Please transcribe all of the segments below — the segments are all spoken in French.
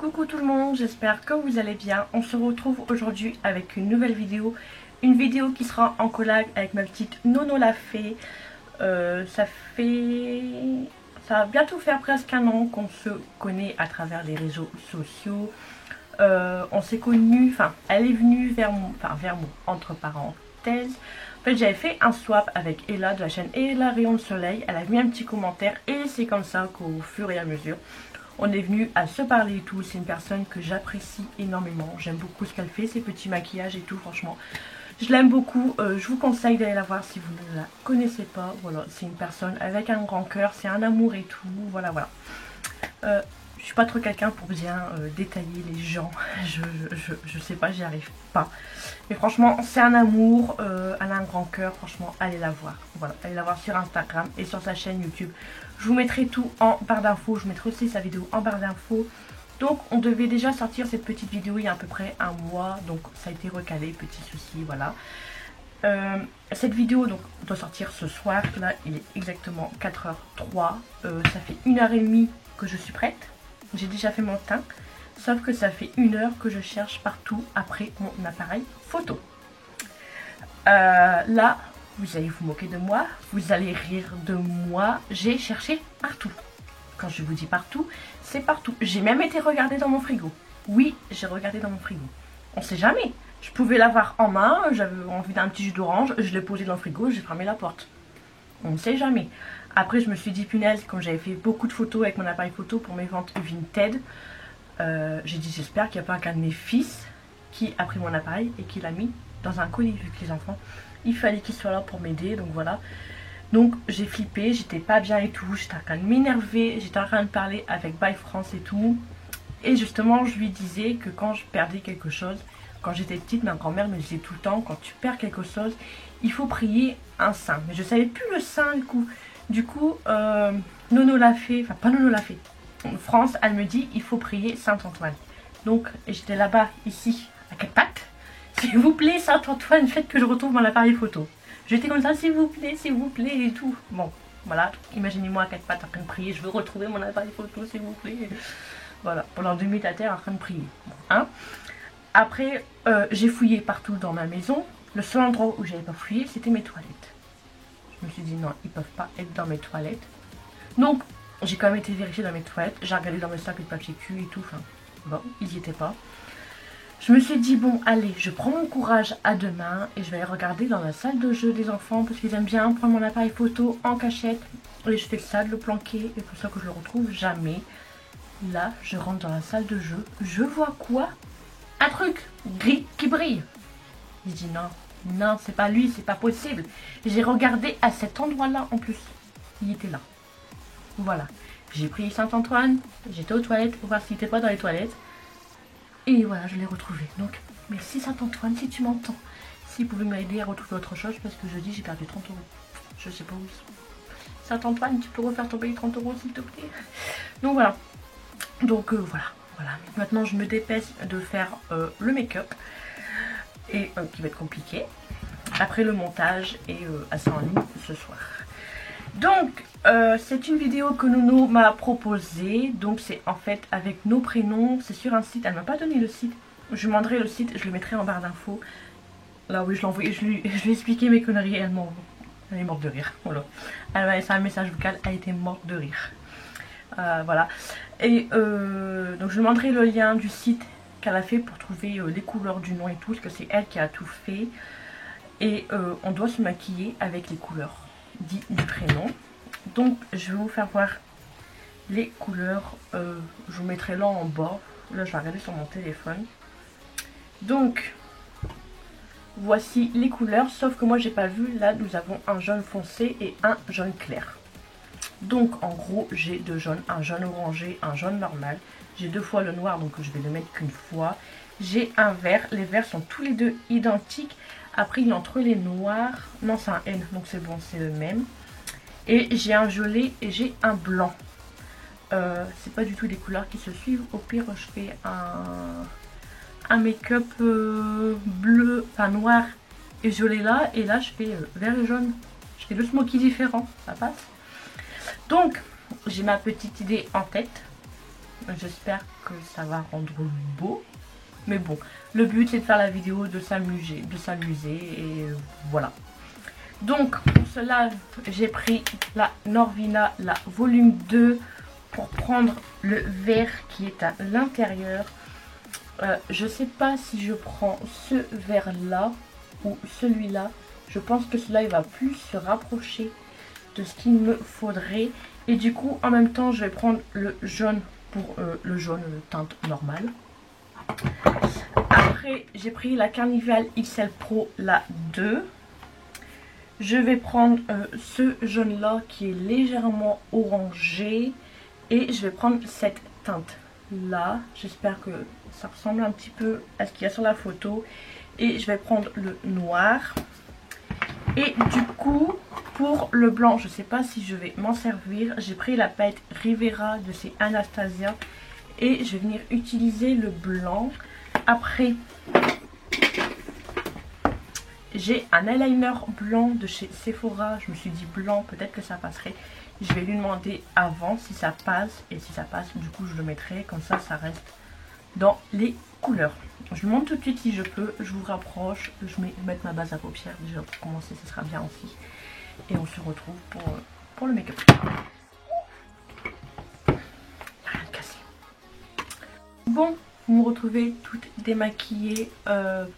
Coucou tout le monde, j'espère que vous allez bien. On se retrouve aujourd'hui avec une nouvelle vidéo. Une vidéo qui sera en collab avec ma petite Nono la Fée. Ça va bientôt faire presque un an qu'on se connaît à travers les réseaux sociaux. On s'est connus, enfin elle est venue vers moi entre parenthèses. En fait j'avais fait un swap avec Ella de la chaîne Ella Rayon de Soleil. Elle a mis un petit commentaire et c'est comme ça qu'au fur et à mesure on est venu à se parler et tout. C'est une personne que j'apprécie énormément. J'aime beaucoup ce qu'elle fait, ses petits maquillages et tout, franchement. Je l'aime beaucoup. Je vous conseille d'aller la voir si vous ne la connaissez pas. Voilà, c'est une personne avec un grand cœur, c'est un amour et tout. Voilà, voilà. Je suis pas trop quelqu'un pour bien détailler les gens. Je sais pas, j'y arrive pas. Mais franchement, c'est un amour. Elle a un grand cœur. Franchement, allez la voir. Voilà, allez la voir sur Instagram et sur sa chaîne YouTube. Je vous mettrai tout en barre d'infos. Je mettrai aussi sa vidéo en barre d'infos. Donc, on devait déjà sortir cette petite vidéo il y a à peu près un mois. Donc, ça a été recalé. Petit souci, voilà. Cette vidéo donc doit sortir ce soir. Là, il est exactement 4h03. Ça fait 1h30 que je suis prête. J'ai déjà fait mon teint. Sauf que ça fait 1 heure que je cherche partout après mon appareil photo. Là, vous allez vous moquer de moi, vous allez rire de moi. J'ai cherché partout. Quand je vous dis partout, c'est partout. J'ai même été regarder dans mon frigo. Oui, j'ai regardé dans mon frigo. On sait jamais. Je pouvais l'avoir en main, j'avais envie d'un petit jus d'orange, je l'ai posé dans le frigo, j'ai fermé la porte. On ne sait jamais. Après, je me suis dit, punaise, comme j'avais fait beaucoup de photos avec mon appareil photo pour mes ventes Vinted, j'ai dit, j'espère qu'il n'y a pas qu'un de mes fils qui a pris mon appareil et qui l'a mis dans un colis, vu que les enfants, il fallait qu'ils soient là pour m'aider, donc voilà. Donc j'ai flippé, j'étais pas bien et tout, j'étais en train de m'énerver, j'étais en train de parler avec Bye France et tout. Et justement, je lui disais que quand je perdais quelque chose, quand j'étais petite, ma grand-mère me disait tout le temps, quand tu perds quelque chose, il faut prier un saint. Mais je savais plus le saint du coup. Du coup, Nono l'a fait, enfin pas Nono l'a fait. France, elle me dit, il faut prier Saint-Antoine. Donc j'étais là-bas, ici, à quatre pattes. S'il vous plaît, Saint-Antoine, faites que je retrouve mon appareil photo. J'étais comme ça, s'il vous plaît, et tout. Bon, voilà, imaginez-moi à quatre pattes en train de prier, je veux retrouver mon appareil photo, s'il vous plaît. Voilà, pendant 2 minutes à terre en train de prier. Bon, hein. Après, j'ai fouillé partout dans ma maison. Le seul endroit où j'avais pas fouillé, c'était mes toilettes. Je me suis dit, non, ils peuvent pas être dans mes toilettes. Donc, j'ai quand même été vérifier dans mes toilettes. J'ai regardé dans mes sacs de papier cul et tout. Enfin, bon, ils y étaient pas. Je me suis dit, bon, allez, je prends mon courage à deux mains et je vais aller regarder dans la salle de jeu des enfants parce qu'ils aiment bien prendre mon appareil photo en cachette. Et je fais ça, de le planquer, et pour ça que je le retrouve jamais. Là, je rentre dans la salle de jeu. Je vois quoi? Un truc gris qui brille. Je dis non, non, c'est pas lui, c'est pas possible. J'ai regardé à cet endroit-là en plus. Il était là. Voilà. J'ai pris Saint-Antoine, j'étais aux toilettes pour voir s'il n'était pas dans les toilettes. Et voilà, je l'ai retrouvé. Donc, merci Saint-Antoine, si tu m'entends. Si vous pouvez m'aider à retrouver autre chose, parce que jeudi, j'ai perdu 30 euros. Je sais pas où ils sont. Saint-Antoine, tu peux refaire tomber les 30 euros, s'il te plaît. Donc voilà. Donc voilà. Voilà. Maintenant, je me dépêche de faire le make-up. Et qui va être compliqué. Après le montage et à ça en ligne ce soir. Donc, c'est une vidéo que Nono m'a proposée. Donc, c'est en fait avec nos prénoms. C'est sur un site. Elle m'a pas donné le site. Je lui demanderai le site. Je le mettrai en barre d'infos. Là, oui, je l'ai envoyé. Je lui ai expliqué mes conneries. Elle est morte de rire. Voilà. Elle m'a laissé un message vocal. Elle était morte de rire. Voilà. Et donc, je lui demanderai le lien du site qu'elle a fait pour trouver les couleurs du nom et tout. Parce que c'est elle qui a tout fait. Et on doit se maquiller avec les couleurs dit du prénom. Donc je vais vous faire voir les couleurs. Je vous mettrai là en bas. Là je vais regarder sur mon téléphone. Donc voici les couleurs, sauf que moi j'ai pas vu. Là nous avons un jaune foncé et un jaune clair. Donc en gros j'ai deux jaunes, un jaune orangé, un jaune normal. J'ai 2 fois le noir, donc je vais le mettre qu'une fois. J'ai un vert, les verts sont tous les deux identiques. Après il est entre les noirs, non c'est un N, donc c'est bon, c'est le même. Et j'ai un violet et j'ai un blanc. C'est pas du tout des couleurs qui se suivent. Au pire je fais un make-up bleu, enfin noir et violet là. Et là je fais vert et jaune. Je fais 2 smokies différents, ça passe. Donc j'ai ma petite idée en tête. J'espère que ça va rendre beau. Mais bon, le but c'est de faire la vidéo, de s'amuser et voilà. Donc pour cela, j'ai pris la Norvina, la volume 2 pour prendre le verre qui est à l'intérieur. Je sais pas si je prends ce verre là ou celui-là. Je pense que celui-là il va plus se rapprocher de ce qu'il me faudrait. Et du coup en même temps je vais prendre le jaune pour le jaune teinte normale. Après j'ai pris la Carnival XL Pro la 2. Je vais prendre ce jaune là qui est légèrement orangé. Et je vais prendre cette teinte là. J'espère que ça ressemble un petit peu à ce qu'il y a sur la photo. Et je vais prendre le noir. Et du coup, pour le blanc, je ne sais pas si je vais m'en servir. J'ai pris la palette Rivera de chez Anastasia. Et je vais venir utiliser le blanc. Après, j'ai un eyeliner blanc de chez Sephora. Je me suis dit blanc, peut-être que ça passerait. Je vais lui demander avant si ça passe. Et si ça passe, du coup, je le mettrai. Comme ça, ça reste dans les couleurs. Je lui montre tout de suite si je peux. Je vous rapproche. Je vais mettre ma base à paupières. Déjà, pour commencer, ce sera bien aussi. Et on se retrouve pour le make-up. Rien de cassé. Bon, vous me retrouvez toute démaquillée. Le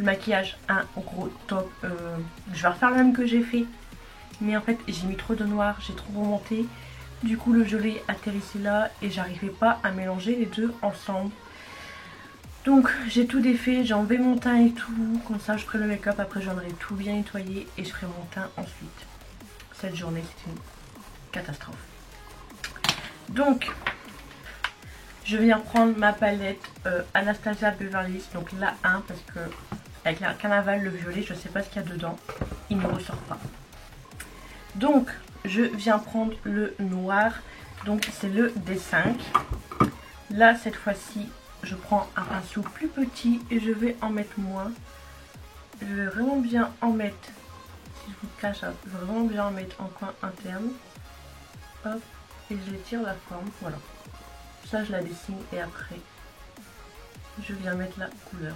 maquillage, un gros top. Je vais refaire le même que j'ai fait. Mais en fait, j'ai mis trop de noir. J'ai trop remonté. Du coup, le gelé atterrissait là. Et j'arrivais pas à mélanger les deux ensemble. Donc, j'ai tout défait. J'ai enlevé mon teint et tout. Comme ça, je ferai le make-up. Après, j'en aurai tout bien nettoyé. Et je ferai mon teint ensuite. Cette journée, c'est une catastrophe. Donc, je viens prendre ma palette Anastasia Beverly Hills. Donc la 1 parce que avec la Carnaval, le violet, je sais pas ce qu'il y a dedans. Il ne ressort pas. Donc, je viens prendre le noir. Donc, c'est le D5. Là, cette fois-ci, je prends un pinceau plus petit et je vais en mettre moins. Je vais vraiment bien en mettre, si je vous cache, je vais vraiment bien en mettre en coin interne. Hop, et je l'étire la forme, voilà. Ça, je la dessine et après, je viens mettre la couleur.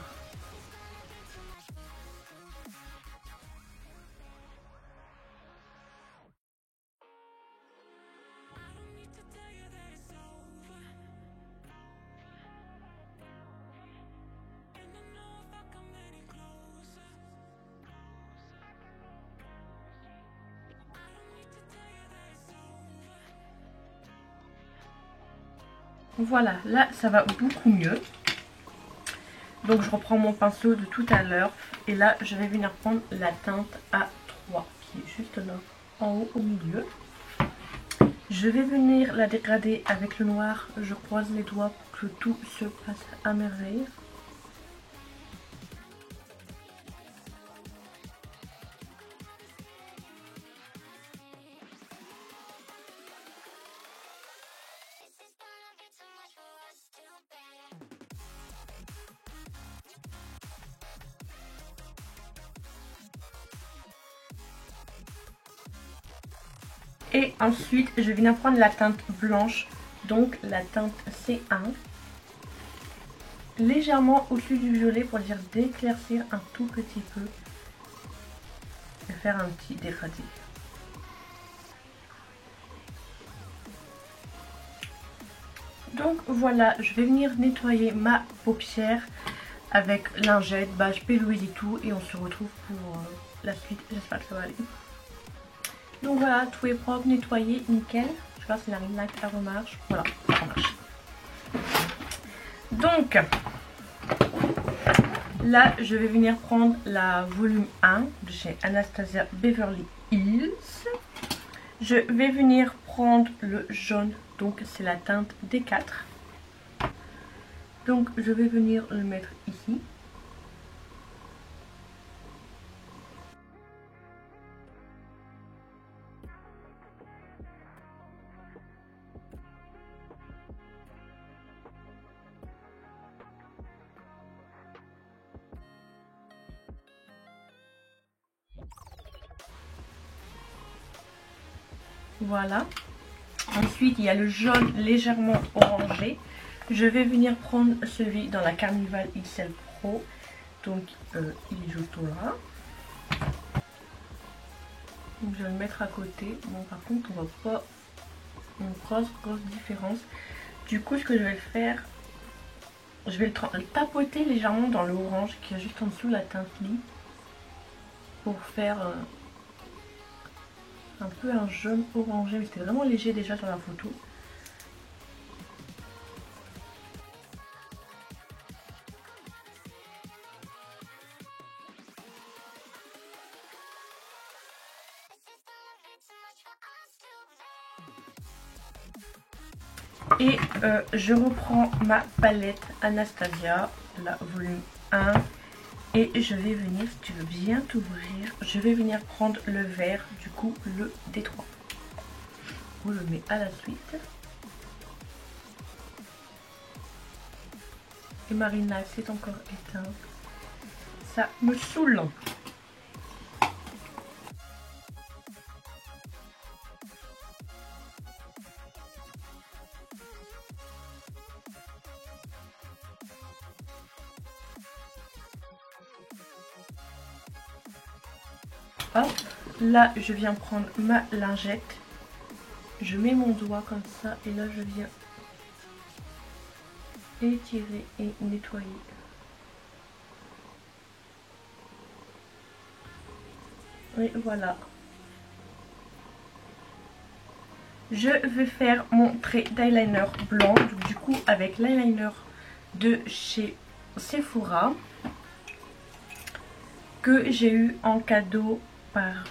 Voilà, là ça va beaucoup mieux. Donc je reprends mon pinceau de tout à l'heure. Et là je vais venir prendre la teinte A3 qui est juste là en haut au milieu. Je vais venir la dégrader avec le noir. Je croise les doigts pour que tout se passe à merveille. Et ensuite, je viens prendre la teinte blanche, donc la teinte C1. Légèrement au-dessus du violet pour dire d'éclaircir un tout petit peu. Et faire un petit dégradé. Donc voilà, je vais venir nettoyer ma paupière avec lingette, bâche, P. Louise et tout. Et on se retrouve pour la suite. J'espère que ça va aller. Donc voilà, tout est propre, nettoyé, nickel. Je sais pas si la ring light ça remarche. Voilà, ça marche. Donc, là, je vais venir prendre la volume 1 de chez Anastasia Beverly Hills. Je vais venir prendre le jaune, donc c'est la teinte D4. Donc, je vais venir le mettre ici. Voilà. Ensuite, il y a le jaune légèrement orangé. Je vais venir prendre celui dans la Carnival XL Pro. Donc, il est juste là. Donc, je vais le mettre à côté. Bon, par contre, on voit pas une grosse différence. Du coup, ce que je vais faire, je vais le tapoter légèrement dans le orange qui est juste en dessous la teinte lit. Pour faire un peu un jaune orangé. Mais c'était vraiment léger déjà sur la photo. Et je reprends ma palette Anastasia, la volume 1. Et je vais venir, si tu veux bien t'ouvrir, je vais venir prendre le vert, du coup le D3. On le met à la suite. Et Marina c'est encore éteinte. Ça me saoule. Hop, là je viens prendre ma lingette, je mets mon doigt comme ça et là je viens étirer et nettoyer. Et voilà. Je vais faire mon trait d'eyeliner blanc, donc du coup avec l'eyeliner de chez Sephora que j'ai eu en cadeau par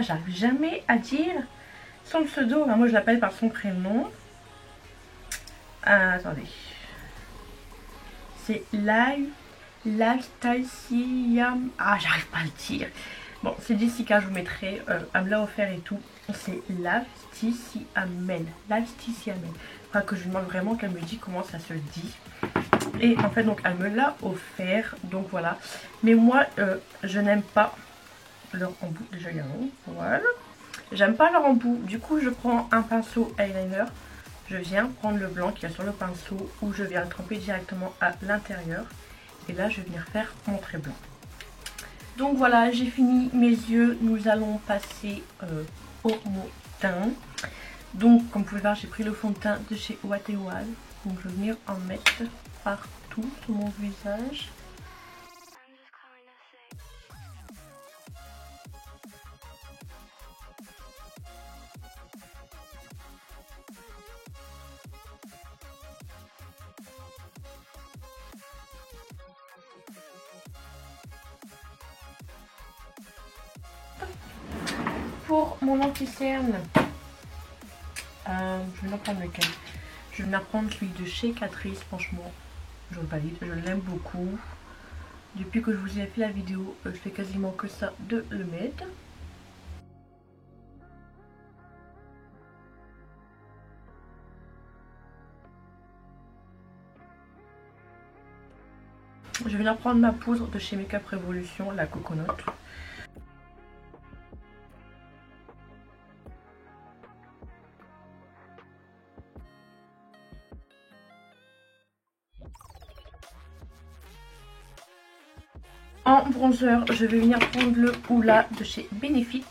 j'arrive jamais à dire son pseudo, enfin, moi je l'appelle par son prénom. Attendez, c'est Lactasia, j'arrive pas à le dire. Bon, c'est Jessica, je vous mettrai, elle me l'a offert et tout. C'est Lacticiamel. Lacticiamel. Enfin, que je lui demande vraiment qu'elle me dise comment ça se dit. Et en fait, donc elle me l'a offert, donc voilà. Mais moi, je n'aime pas leur embout, déjà il y a un, voilà. J'aime pas leur embout, du coup je prends un pinceau eyeliner, je viens prendre le blanc qu'il y a sur le pinceau ou je viens le tremper directement à l'intérieur et là je vais venir faire mon trait blanc. Donc voilà, j'ai fini mes yeux, nous allons passer au teint. Donc comme vous pouvez voir, j'ai pris le fond de teint de chez What et Wild, donc je vais venir en mettre partout sur mon visage. Pour mon anti-cerne, je vais en prendre lequel? Je vais en prendre celui de chez Catrice, franchement, je le valide, je l'aime beaucoup. Depuis que je vous ai fait la vidéo, je fais quasiment que ça de le mettre. Je vais venir prendre ma poudre de chez Makeup Revolution, la Coconut. En bronzer, je vais venir prendre le Hoola de chez Benefit.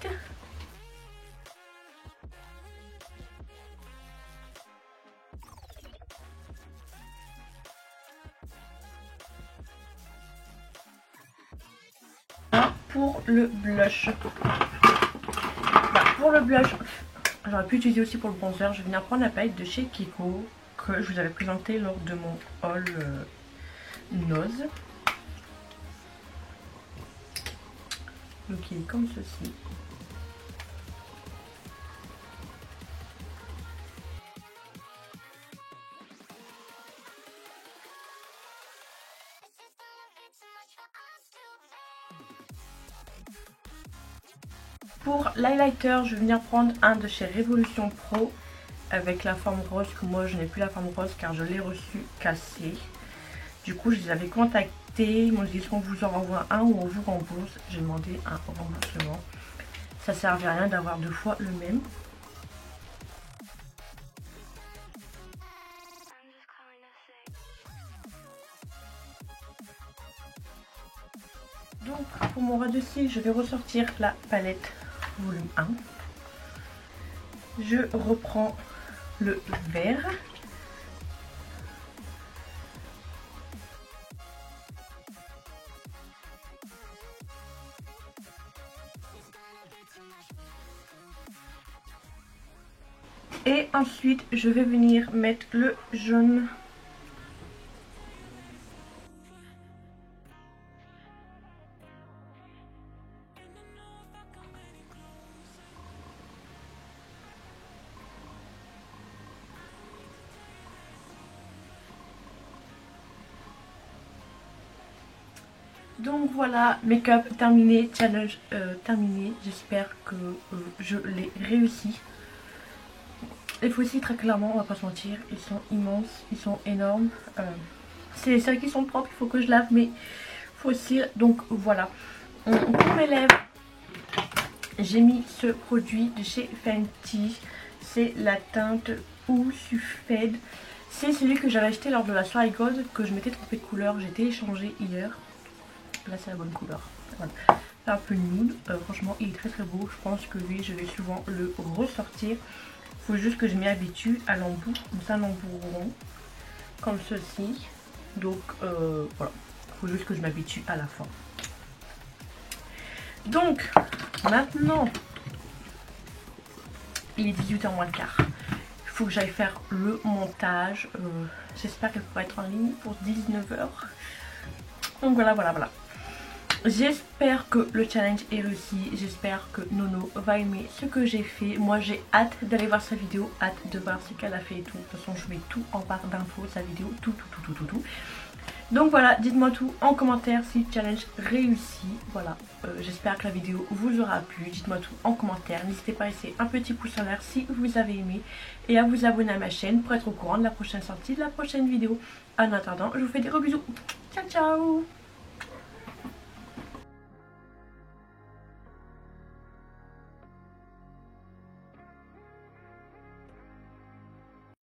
Pour le blush, pour le blush, j'aurais pu utiliser aussi pour le bronzer. Je vais venir prendre la palette de chez Kiko que je vous avais présenté lors de mon haul Nose. Donc il est comme ceci. Pour l'highlighter, je vais venir prendre un de chez Révolution Pro avec la forme rose, que moi je n'ai plus la forme rose car je l'ai reçu cassé. Du coup je les avais contactés, ils m'ont dit qu'on vous en renvoie un ou on vous rembourse. J'ai demandé un remboursement. Ça ne servait à rien d'avoir deux fois le même. pour mon ras de cils, je vais ressortir la palette volume 1. Je reprends le vert. Et ensuite, je vais venir mettre le jaune. Donc voilà, make-up terminé, challenge terminé. J'espère que je l'ai réussi. Les fossiles, très clairement, on va pas se mentir, ils sont immenses, ils sont énormes. C'est les seuls qui sont propres, il faut que je lave mes fossiles. Donc voilà. Pour mes lèvres, j'ai mis ce produit de chez Fenty. C'est la teinte Ou Suffède. C'est celui que j'avais acheté lors de la soirée Gold, que je m'étais trompée de couleur. J'ai téléchangé hier. Là c'est la bonne couleur. Voilà. C'est un peu nude. Franchement il est très très beau. Je pense que lui je vais souvent le ressortir. Faut juste que je m'y habitue à l'embout. Comme ça, un embout rond. Comme ceci. Donc voilà. Faut juste que je m'habitue à la fin. Donc maintenant il est 18h moins le quart. Il faut que j'aille faire le montage. J'espère qu'elle pourra être en ligne pour 19h. Donc voilà. J'espère que le challenge est réussi. J'espère que Nono va aimer ce que j'ai fait. Moi j'ai hâte d'aller voir sa vidéo, hâte de voir ce qu'elle a fait et tout. De toute façon je mets tout en barre d'infos, sa vidéo, tout. Donc voilà, dites-moi tout en commentaire si le challenge réussit. Voilà, j'espère que la vidéo vous aura plu. Dites-moi tout en commentaire. N'hésitez pas à laisser un petit pouce en l'air si vous avez aimé. Et à vous abonner à ma chaîne pour être au courant de la prochaine sortie, de la prochaine vidéo. En attendant, je vous fais des gros bisous. Ciao ciao.